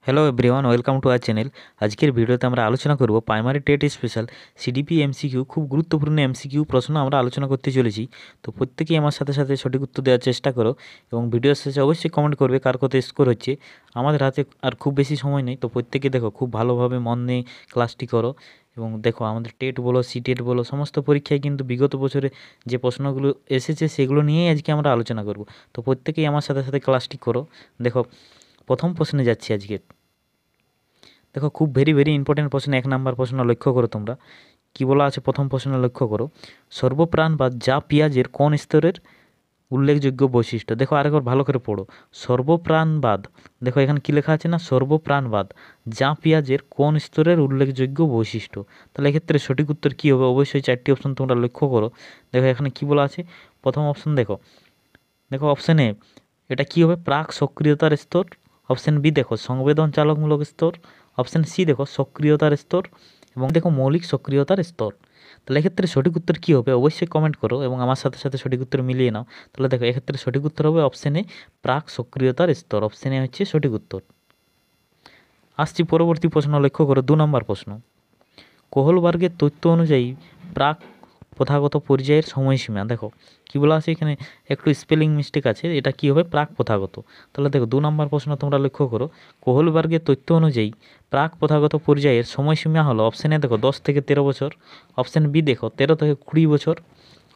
Hello everyone, welcome to our channel. আজকের ভিডিওতে আমরা আলোচনা করব primary TET special CDP MCQ. খুব গুরুত্বপূর্ণ এমসিকিউ প্রশ্ন আমরা আলোচনা করতে চলেছি। তো প্রত্যেকেই আমার সাথে সাথে সঠিক উত্তর দেওয়ার চেষ্টা করো এবং ভিডিও শেষে অবশ্যই কমেন্ট করবে কার কত স্কোর হচ্ছে। আমাদের হাতে আর খুব বেশি সময় নেই, তো প্রত্যেকে দেখো খুব ভালোভাবে মন নিয়ে ক্লাসটি করো। এবং দেখো আমাদের টেট বলো, সি টেট বলো, সমস্ত পরীক্ষায় কিন্তু বিগত বছরে যে প্রশ্নগুলো এসেছে সেগুলো নিয়েই আজকে আমরা আলোচনা করব। তো প্রত্যেকেই আমার সাথে সাথে ক্লাসটি করো। দেখো প্রথম প্রশ্নে যাচ্ছি আজকে। দেখো খুব ভেরি ভেরি ইম্পর্টেন্ট প্রশ্ন, 1 নাম্বার প্রশ্ন লক্ষ্য করো তোমরা। কি বলা আছে প্রথম প্রশ্ন লক্ষ্য করো, সর্বপ্রাণ বা যা পেঁয়াজের কোন স্তরের উল্লেখযোগ্য বৈশিষ্ট্য। দেখো আরেকবার ভালো করে পড়ো, সর্বপ্রাণবাদ। দেখো এখানে কী লেখা আছে না, সর্বপ্রাণবাদ যা পেঁয়াজের কোন স্তরের উল্লেখযোগ্য বৈশিষ্ট্য। তাহলে এক্ষেত্রে সঠিক উত্তর কী হবে? অবশ্যই 4টি অপশন তোমরা লক্ষ্য করো। দেখো এখানে কি বলা আছে, প্রথম অপশন দেখো, দেখো অপশন এ এটা কী হবে, প্রাক সক্রিয়তার স্তর। অপশন বি দেখো সংবেদন চালকমূলক স্তর। অপশন সি দেখো সক্রিয়তার স্তর এবং দেখো মৌলিক সক্রিয়তার স্তর। তাহলে এক্ষেত্রে সঠিক উত্তর কী হবে? অবশ্যই কমেন্ট করো এবং আমার সাথে সাথে সঠিক উত্তর মিলিয়ে নাও। তাহলে দেখো এক্ষেত্রে সঠিক উত্তর হবে অপশন এ, প্রাক সক্রিয়তার স্তর। অপশন এ হচ্ছে সঠিক উত্তর। আসছি পরবর্তী প্রশ্ন লক্ষ্য করো, 2 নম্বর প্রশ্ন। কোহলবার্গের তথ্য অনুযায়ী প্রাক প্রথাগত পর্যায়ের সময়সীমা। দেখো কী বলা আছে এখানে, একটু স্পেলিং মিস্টেক আছে, এটা কী হবে, প্রাক প্রথাগত। তাহলে দেখো 2 নম্বর প্রশ্ন তোমরা লক্ষ্য করো, কোহলবার্গের তথ্য অনুযায়ী প্রাক প্রথাগত পর্যায়ের সময়সীমা হলো, অপশন এ দেখো 10 থেকে 13 বছর। অপশন বি দেখো 13 থেকে 20 বছর।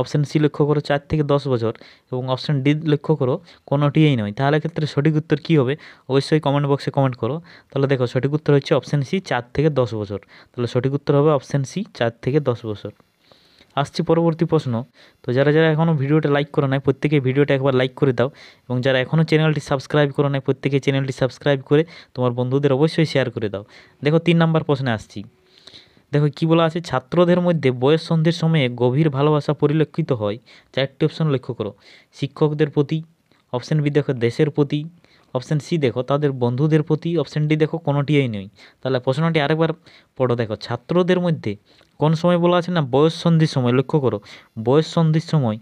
অপশন সি লক্ষ্য করো 4 থেকে 10 বছর এবং অপশন ডি লক্ষ্য করো কোনোটিই নয়। তাহলে ক্ষেত্রে সঠিক উত্তর কী হবে? অবশ্যই কমেন্ট বক্সে কমেন্ট করো। তাহলে দেখো সঠিক উত্তর হচ্ছে অপশন সি, 4 থেকে 10 বছর। তাহলে সঠিক উত্তর হবে অপশন সি, 4 থেকে 10 বছর। আসছি পরবর্তী প্রশ্ন। তো যারা যারা এখনও ভিডিওটা লাইক করো নাই, প্রত্যেকে ভিডিওটা একবার লাইক করে দাও এবং যারা এখনও চ্যানেলটি সাবস্ক্রাইব করো নাই, প্রত্যেকে চ্যানেলটি সাবস্ক্রাইব করে তোমার বন্ধুদের অবশ্যই শেয়ার করে দাও। দেখো 3 নম্বর প্রশ্নে আসছি। দেখো কী বলা আছে, ছাত্রদের মধ্যে বয়স সন্ধির সময়ে গভীর ভালোবাসা পরিলক্ষিত হয়। 4টি অপশন লক্ষ্য করো, শিক্ষকদের প্রতি। অপশন বি দেখো দেশের প্রতি। অপশন সি দেখো তাদের বন্ধুদের প্রতি। অপশন ডি দেখো কোনোটিই নেই। তাহলে প্রশ্নটি আরেকবার পড়ো। দেখো ছাত্রদের মধ্যে কোন সময় বলা আছে না, বয়স সন্ধির সময়। লক্ষ্য করো বয়স সন্ধির সময়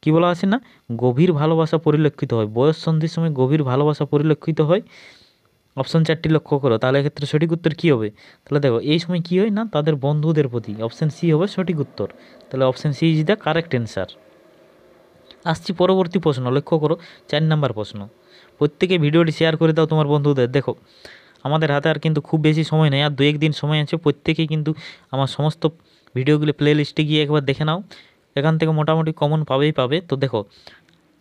কী বলা আছে না, গভীর ভালোবাসা পরিলক্ষিত হয়। বয়স সন্ধির সময় গভীর ভালোবাসা পরিলক্ষিত হয়। অপশন 4টি লক্ষ্য করো। তাহলে এক্ষেত্রে সঠিক উত্তর কী হবে? তাহলে দেখো এই সময় কী হয় না, তাদের বন্ধুদের প্রতি। অপশন সি হবে সঠিক উত্তর। তাহলে option C is the correct answer. আসছি পরবর্তী প্রশ্ন লক্ষ্য করো, 4 নম্বর প্রশ্ন। প্রত্যেকে ভিডিওটি শেয়ার করে দাও তোমার বন্ধুদের। দেখো আমাদের হাতে আর কিন্তু খুব বেশি সময় নেই, আর 2-1 দিন সময় আছে। প্রত্যেকেই কিন্তু আমার সমস্ত ভিডিওগুলি প্লে লিস্টে গিয়ে একবার দেখে নাও, এখান থেকে মোটামুটি কমন পাবেই পাবে। তো দেখো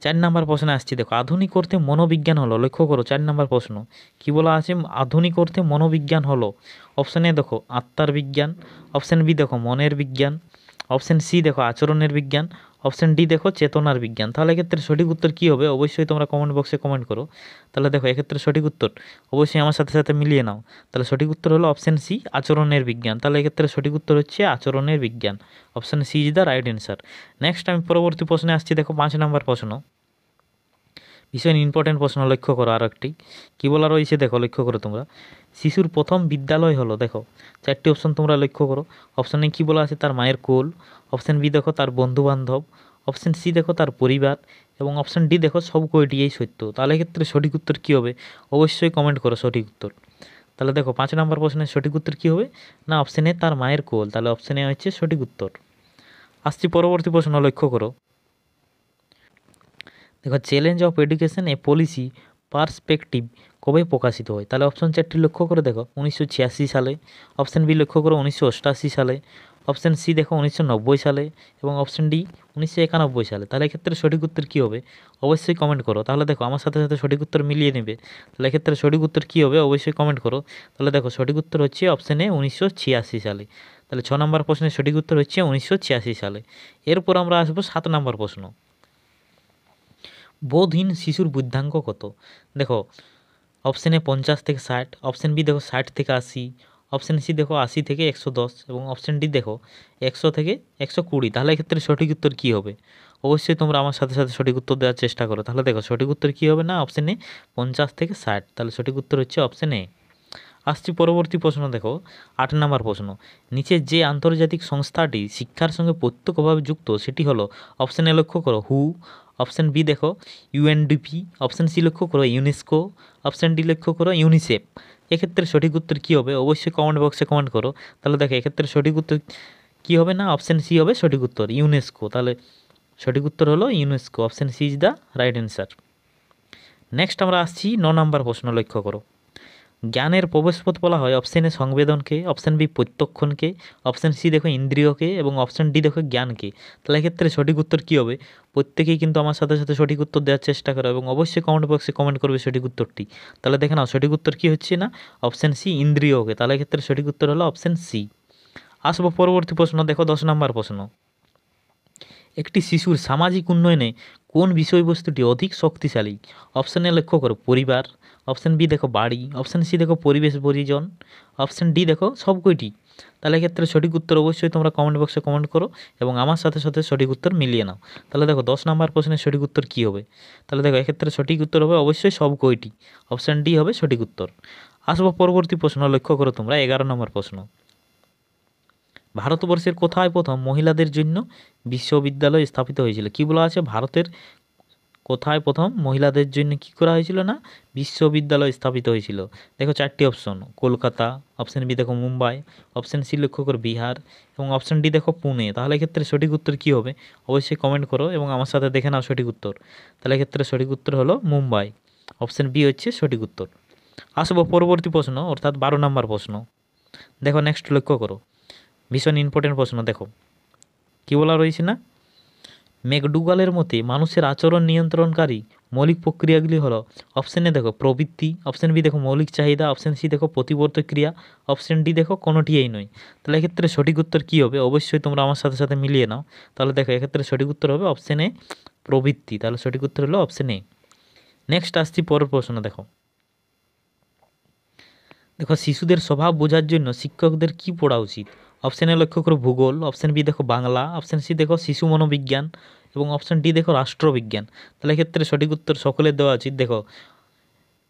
4 নম্বর প্রশ্নে আসছি। দেখো আধুনিক অর্থে মনোবিজ্ঞান হলো। লক্ষ্য করো 4 নম্বর প্রশ্ন কী বলা আছে, আধুনিক অর্থে মনোবিজ্ঞান হলো। অপশান এ দেখো আত্মার বিজ্ঞান। অপশান বি দেখো মনের বিজ্ঞান। অপশান সি দেখো আচরণের বিজ্ঞান। অপশান ডি দেখো চেতনার বিজ্ঞান। তাহলে এক্ষেত্রে সঠিক উত্তর কী হবে? অবশ্যই তোমরা কমেন্ট বক্সে কমেন্ট করো। তাহলে দেখো এক্ষেত্রে সঠিক উত্তর অবশ্যই আমার সাথে সাথে মিলিয়ে নাও। তাহলে সঠিক উত্তর হলো অপশান সি, আচরণের বিজ্ঞান। তাহলে এক্ষেত্রে সঠিক উত্তর হচ্ছে আচরণের বিজ্ঞান। Option C is the right answer. Next আমি পরবর্তী প্রশ্নে আসছি। দেখো 5 নম্বর প্রশ্ন, ভীষণ ইম্পর্টেন্ট প্রশ্ন। লক্ষ্য করো আরও একটি কী বলা রয়েছে, দেখো লক্ষ্য করো তোমরা, শিশুর প্রথম বিদ্যালয় হলো। দেখো 4টি অপশন তোমরা লক্ষ্য করো। অপশান এ কী বলা আছে, তার মায়ের কোল। অপশান বি দেখো তার বন্ধুবান্ধব। অপশান সি দেখো তার পরিবার এবং অপশান ডি দেখো সব কয়টিই সত্য। তাহলে ক্ষেত্রে সঠিক উত্তর কী হবে? অবশ্যই কমেন্ট করো সঠিক উত্তর। তাহলে দেখো 5 নম্বর প্রশ্নের সঠিক উত্তর কী হবে না, অপশান এ তার মায়ের কোল। তাহলে অপশান এ হচ্ছে সঠিক উত্তর। আসছি পরবর্তী প্রশ্ন লক্ষ্য করো। দেখো challenge of education A policy perspective কবে প্রকাশিত হয়? তাহলে অপশন 4টি লক্ষ্য করে দেখো 1986 সালে। অপশান বি লক্ষ্য করো 1988 সালে। অপশান সি দেখো 1990 সালে এবং অপশান ডি 1991 সালে। তাহলে এক্ষেত্রে সঠিক উত্তর কী হবে? অবশ্যই কমেন্ট করো। তাহলে দেখো আমার সাথে সাথে সঠিক উত্তর মিলিয়ে নেবে। তাহলে এক্ষেত্রে সঠিক উত্তর কী হবে? অবশ্যই কমেন্ট করো। তাহলে দেখো সঠিক উত্তর হচ্ছে অপশান এ 1986 সালে। তাহলে 6 নম্বর প্রশ্নের সঠিক উত্তর হচ্ছে 1986 সালে। এরপর আমরা আসবো 7 নম্বর প্রশ্ন, বোধহীন শিশুর বুদ্ধাঙ্ক কত? দেখো অপশান এ 50 থেকে 60। অপশান বি দেখো 60 থেকে 80। অপশান সি দেখো 80 থেকে 110 এবং অপশান ডি দেখো 100 থেকে 120। তাহলে এক্ষেত্রে সঠিক উত্তর কী হবে? অবশ্যই তোমরা আমার সাথে সাথে সঠিক উত্তর দেওয়ার চেষ্টা করো। তাহলে দেখো সঠিক উত্তর কী হবে না, অপশান এ 50 থেকে 60। তাহলে সঠিক উত্তর হচ্ছে অপশান এ। আসছি পরবর্তী প্রশ্ন। দেখো 8 নম্বর প্রশ্ন, নিচের যে আন্তর্জাতিক সংস্থাটি শিক্ষার সঙ্গে প্রত্যক্ষভাবে যুক্ত সেটি হলো, অপশান এ লক্ষ্য করো হু। অপশান বি দেখো ইউএনডিপি, অপশান সি লক্ষ্য করো ইউনেস্কো, অপশান ডি লক্ষ্য করো ইউনিসেফ। এক্ষেত্রে সঠিক উত্তর কী হবে অবশ্যই কমেন্ট বক্সে কমেন্ট করো। তাহলে দেখো এক্ষেত্রে সঠিক উত্তর কী হবে না, অপশান সি হবে সঠিক উত্তর ইউনেস্কো। তাহলে সঠিক উত্তর হলো UNESCO, option C is the right answer. Next আমরা আসছি 9 নম্বর প্রশ্ন, লক্ষ্য করো। জ্ঞানের প্রবেশপথ বলা হয় অপশান এ সংবেদনকে, অপশান বি প্রত্যক্ষণকে, অপশান সি দেখো ইন্দ্রিয়কে এবং অপশান ডি দেখো জ্ঞানকে। তাহলে এক্ষেত্রে সঠিক উত্তর কী হবে প্রত্যেকেই কিন্তু আমার সাথে সাথে সঠিক উত্তর দেওয়ার চেষ্টা করো এবং অবশ্যই কমেন্ট বক্সে কমেন্ট করবে সঠিক উত্তরটি। তাহলে দেখে নাও সঠিক উত্তর কী হচ্ছে না, অপশান সি ইন্দ্রিয়কে। তাহলে এক্ষেত্রে সঠিক উত্তর হলো অপশান সি। আসবো পরবর্তী প্রশ্ন, দেখো 10 নম্বর প্রশ্ন। একটি শিশুর সামাজিক উন্নয়নে কোন বিষয়বস্তুটি অধিক শক্তিশালী? অপশান এ লক্ষ্য করো পরিবার, অপশান বি দেখো বাড়ি, অপশান সি দেখো পরিবেশ পরিজন, অপশান ডি দেখো সব কয়টি। তাহলে এক্ষেত্রে সঠিক উত্তর অবশ্যই তোমরা কমেন্ট বক্সে কমেন্ট করো এবং আমার সাথে সাথে সঠিক উত্তর মিলিয়ে নাও। তাহলে দেখো 10 নম্বর প্রশ্নের সঠিক উত্তর কী হবে? তাহলে দেখো এক্ষেত্রে সঠিক উত্তর হবে অবশ্যই সব কয়টি, অপশান ডি হবে সঠিক উত্তর। আসবো পরবর্তী প্রশ্ন, লক্ষ্য করো তোমরা 11 নম্বর প্রশ্ন। ভারতবর্ষের কোথায় প্রথম মহিলাদের জন্য বিশ্ববিদ্যালয় স্থাপিত হয়েছিল? কী বলা আছে, ভারতের কোথায় প্রথম মহিলাদের জন্য কী করা হয়েছিল না, বিশ্ববিদ্যালয় স্থাপিত হয়েছিল? দেখো 4টি অপশন, কলকাতা, অপশান বি দেখো মুম্বাই, অপশান সি লক্ষ্য করো বিহার এবং অপশান ডি দেখো পুনে। তাহলে এক্ষেত্রে সঠিক উত্তর কী হবে অবশ্যই কমেন্ট করো এবং আমার সাথে দেখে নাও সঠিক উত্তর। তাহলে এক্ষেত্রে সঠিক উত্তর হলো মুম্বাই, অপশান বি হচ্ছে সঠিক উত্তর। আসবো পরবর্তী প্রশ্ন অর্থাৎ 12 নম্বর প্রশ্ন। দেখো নেক্সট লক্ষ্য করো, ভীষণ ইম্পর্টেন্ট প্রশ্ন। দেখো কী বলা রয়েছে না, ম্যাকডুগালের মতে মানুষের আচরণ নিয়ন্ত্রণকারী মৌলিক প্রক্রিয়াগুলি হলো, অপশান এ দেখো প্রবৃত্তি, অপশান বি দেখো মৌলিক চাহিদা, অপশান সি দেখো প্রতিবর্তক ক্রিয়া, অপশান ডি দেখো কোনোটিই নয়। তাহলে এক্ষেত্রে সঠিক উত্তর কী হবে অবশ্যই তোমরা আমার সাথে সাথে মিলিয়ে নাও। তাহলে দেখো এক্ষেত্রে সঠিক উত্তর হবে অপশান এ প্রবৃত্তি। তাহলে সঠিক উত্তর হলো অপশান এ। নেক্সট আসছি পরের প্রশ্ন। দেখো দেখো শিশুদের স্বভাব বোঝার জন্য শিক্ষকদের কী পড়া উচিত? অপশান এ লক্ষ্য করো ভূগোল, অপশান বি দেখো বাংলা, অপশান সি দেখো শিশু মনোবিজ্ঞান এবং অপশান ডি দেখো রাষ্ট্রবিজ্ঞান। তাহলে এক্ষেত্রে সঠিক উত্তর সকলের দেওয়া উচিত। দেখো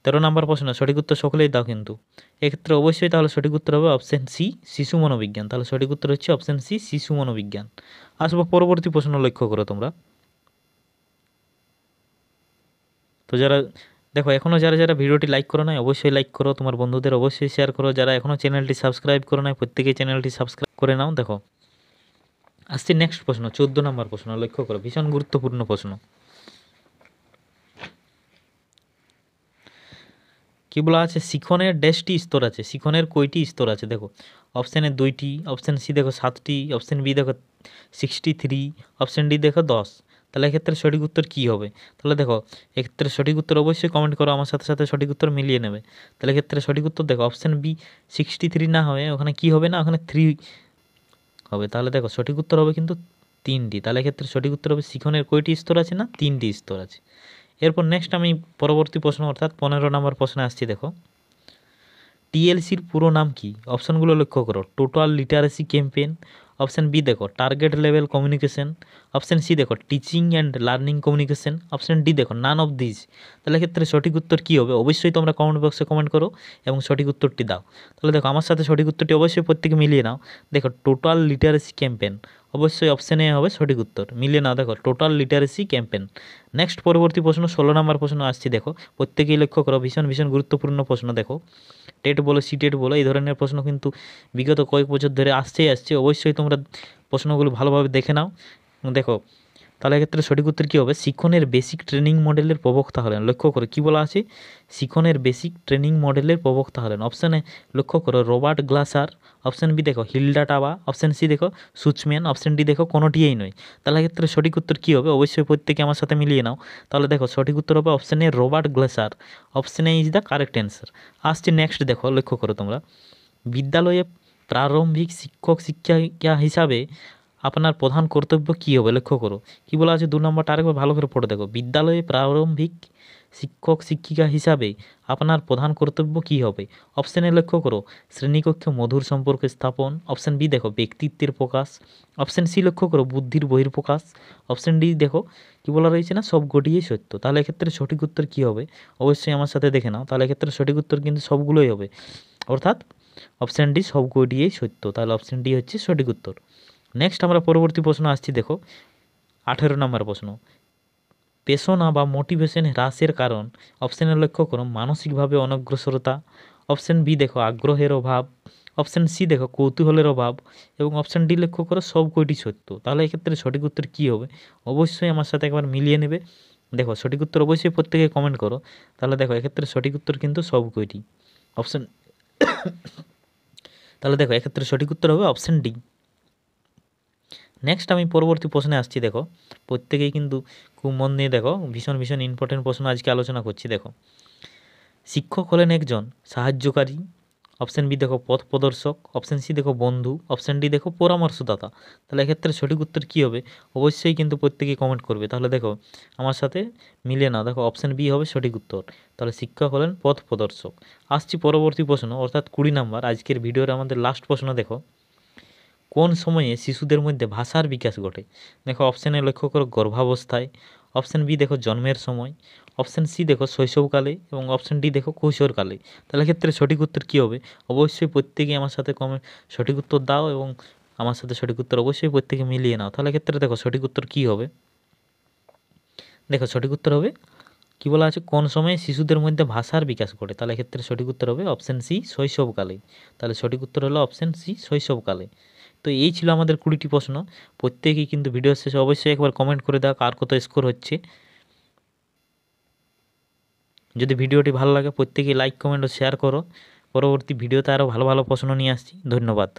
13 নম্বর প্রশ্ন, সঠিক উত্তর সকলেই দাও কিন্তু। এক্ষেত্রে অবশ্যই তাহলে সঠিক উত্তর হবে অপশান সি শিশু মনোবিজ্ঞান। তাহলে সঠিক উত্তর হচ্ছে অপশান সি শিশু মনোবিজ্ঞান। আসবো পরবর্তী প্রশ্ন, লক্ষ্য করো তোমরা। তো যারা দেখো এখনও যারা যারা ভিডিওটি লাইক করো নাই অবশ্যই লাইক করো, তোমার বন্ধুদের অবশ্যই শেয়ার করো, যারা এখনও চ্যানেলটি সাবস্ক্রাইব করো নাই প্রত্যেকেই চ্যানেলটি সাবস্ক্রাইব করে নাও। দেখো আসছি নেক্সট প্রশ্ন, 14 নম্বর প্রশ্ন, লক্ষ্য করো ভীষণ গুরুত্বপূর্ণ প্রশ্ন। কী বলা আছে, শিখনের ড্যাশটি স্তর আছে, শিখনের কয়টি স্তর আছে? দেখো অপশান এ 2টি, অপশান সি দেখো 7টি, অপশান বি দেখো 63, অপশান ডি দেখো 10। তাহলে এক্ষেত্রে সঠিক উত্তর কী হবে? তাহলে দেখো এক্ষেত্রে সঠিক উত্তর অবশ্যই কমেন্ট করো, আমার সাথে সাথে সঠিক উত্তর মিলিয়ে নেবে। তাহলে এক্ষেত্রে সঠিক উত্তর দেখো অপশান বি 63 না হয়ে ওখানে কী হবে না, ওখানে 3 হবে। তাহলে দেখো সঠিক উত্তর হবে কিন্তু 3টি। তাহলে এক্ষেত্রে সঠিক উত্তর হবে শিখনের কয়টি স্তর আছে না, 3টি স্তর আছে। এরপর নেক্সট আমি পরবর্তী প্রশ্ন অর্থাৎ 15 নম্বর প্রশ্নে আসছি। দেখো টিএলসির পুরো নাম কি? অপশানগুলো লক্ষ্য করো, total literacy campaign, option B দেখো target level communication, option C দেখো teaching and learning communication, option D দেখো নান অফ দিস। তাহলে ক্ষেত্রে সঠিক উত্তর কী হবে অবশ্যই তোমরা কমেন্ট বক্সে কমেন্ট করো এবং সঠিক উত্তরটি দাও। তাহলে দেখো আমার সাথে সঠিক উত্তরটি অবশ্যই প্রত্যেকে মিলিয়ে নাও। দেখো টোটাল লিটারেসি ক্যাম্পেইন অবশ্যই অপশান এ হবে সঠিক উত্তর, মিলিয়ে নাও। দেখো টোটাল লিটারেসি ক্যাম্পেইন। নেক্সট পরবর্তী প্রশ্ন 16 নম্বর প্রশ্ন আসছি। দেখো প্রত্যেকেই লক্ষ্য করো, ভীষণ ভীষণ গুরুত্বপূর্ণ প্রশ্ন। দেখো টেট বলো সিটেট বলো এই ধরনের প্রশ্ন কিন্তু বিগত কয়েক বছর ধরে আসছে, অবশ্যই তোমরা প্রশ্নগুলো ভালোভাবে দেখে নাও। দেখো তাহলে এক্ষেত্রে সঠিক উত্তর কী হবে, শিখনের বেসিক ট্রেনিং মডেলের প্রবক্তা হলেন। লক্ষ্য করো কী বলা আছে, শিখনের বেসিক ট্রেনিং মডেলের প্রবক্তা হলেন। অপশানে লক্ষ্য করো রবার্ট গ্লাসার, অপশান বি দেখো হিলডা টাবা, অপশান সি দেখো সুচম্যান, অপশান ডি দেখো কোনোটিই নয়। তাহলে ক্ষেত্রে সঠিক উত্তর কী হবে অবশ্যই প্রত্যেকে আমার সাথে মিলিয়ে নাও। তাহলে দেখো সঠিক উত্তর হবে option A Robert Glaser, option A is the correct answer. আসছে নেক্সট। দেখো লক্ষ্য করো তোমরা, বিদ্যালয়ে প্রারম্ভিক শিক্ষক শিক্ষিকা হিসাবে আপনার প্রধান কর্তব্য কী হবে? লক্ষ্য করো কী বলা আছে 2 নম্বরটা আরেকবার ভালো করে পড়ে দেখো, বিদ্যালয়ে প্রারম্ভিক শিক্ষক শিক্ষিকা হিসাবে আপনার প্রধান কর্তব্য কী হবে? অপশান এ লক্ষ্য করো শ্রেণীকক্ষে মধুর সম্পর্ক স্থাপন, অপশান বি দেখো ব্যক্তিত্বের প্রকাশ, অপশান সি লক্ষ্য করো বুদ্ধির বহির্প্রকাশ, অপশান ডি দেখো কী বলা রয়েছে না সব গটিয়েই সত্য। তাহলে এক্ষেত্রে সঠিক উত্তর কী হবে অবশ্যই আমার সাথে দেখে নাও। তাহলে এক্ষেত্রে সঠিক উত্তর কিন্তু সবগুলোই হবে, অর্থাৎ অপশান ডি সব গটিয়েই সত্য। তাহলে অপশান ডি হচ্ছে সঠিক উত্তর। নেক্সট আমরা পরবর্তী প্রশ্ন আসছি। দেখো 18 নম্বর প্রশ্ন, পেশনা বা মোটিভেশন হ্রাসের কারণ। অপশানে লক্ষ্য করো মানসিকভাবে অনগ্রসরতা। অপশান বি দেখো আগ্রহের অভাব। অপশান সি দেখো কৌতূহলের অভাব এবং অপশান ডি লক্ষ্য করো সব কয়টি সত্য। তাহলে এক্ষেত্রে সঠিক উত্তর কী হবে অবশ্যই আমার সাথে একবার মিলিয়ে নেবে। দেখো সঠিক উত্তর অবশ্যই প্রত্যেকে কমেন্ট করো। তাহলে দেখো এক্ষেত্রে সঠিক উত্তর কিন্তু সব কয়টি অপশান। তাহলে দেখো এক্ষেত্রে সঠিক উত্তর হবে অপশান ডি। নেক্সট আমি পরবর্তী প্রশ্নে আসছি। দেখো প্রত্যেকেই কিন্তু খুব মন দিয়ে দেখো, ভীষণ ভীষণ ইম্পর্টেন্ট প্রশ্ন আজকে আলোচনা করছি। দেখো শিক্ষক হলেন একজন সাহায্যকারী। অপশান বি দেখো পথ প্রদর্শক। অপশান সি দেখো বন্ধু। অপশান ডি দেখো পরামর্শদাতা। তাহলে এক্ষেত্রে সঠিক উত্তর কী হবে অবশ্যই কিন্তু প্রত্যেকেই কমেন্ট করবে। তাহলে দেখো আমার সাথে মিলে না, দেখো অপশান বি হবে সঠিক উত্তর। তাহলে শিক্ষক হলেন পথ প্রদর্শক। আসছি পরবর্তী প্রশ্ন অর্থাৎ 20 নাম্বার আজকের ভিডিওর আমাদের লাস্ট প্রশ্ন। দেখো কোন সময়ে শিশুদের মধ্যে ভাষার বিকাশ ঘটে? দেখো অপশানে লক্ষ্য করো গর্ভাবস্থায়। অপশান বি দেখো জন্মের সময়। অপশান সি দেখো শৈশবকালে এবং অপশান ডি দেখো কৈশোরকালে। তাহলে ক্ষেত্রে সঠিক উত্তর কী হবে অবশ্যই প্রত্যেকেই আমার সাথে কমেন্ট সঠিক উত্তর দাও এবং আমার সাথে সঠিক উত্তর অবশ্যই প্রত্যেকে মিলিয়ে নাও। তাহলে ক্ষেত্রে দেখো সঠিক উত্তর কী হবে। দেখো সঠিক উত্তর হবে কী বলা আছে কোন সময়ে শিশুদের মধ্যে ভাষার বিকাশ ঘটে। তাহলে ক্ষেত্রে সঠিক উত্তর হবে অপশান সি শৈশবকালে। তাহলে সঠিক উত্তর হলো অপশান সি শৈশবকালে। তো এই ছিল আমাদের 20টি প্রশ্ন। প্রত্যেকেই কিন্তু ভিডিও শেষে অবশ্যই একবার কমেন্ট করে দাও কার কত স্কোর হচ্ছে। যদি ভিডিওটি ভালো লাগে প্রত্যেকেই লাইক কমেন্ট ও শেয়ার করো। পরবর্তী ভিডিওতে আরও ভালো ভালো প্রশ্ন নিয়ে আসছি। ধন্যবাদ।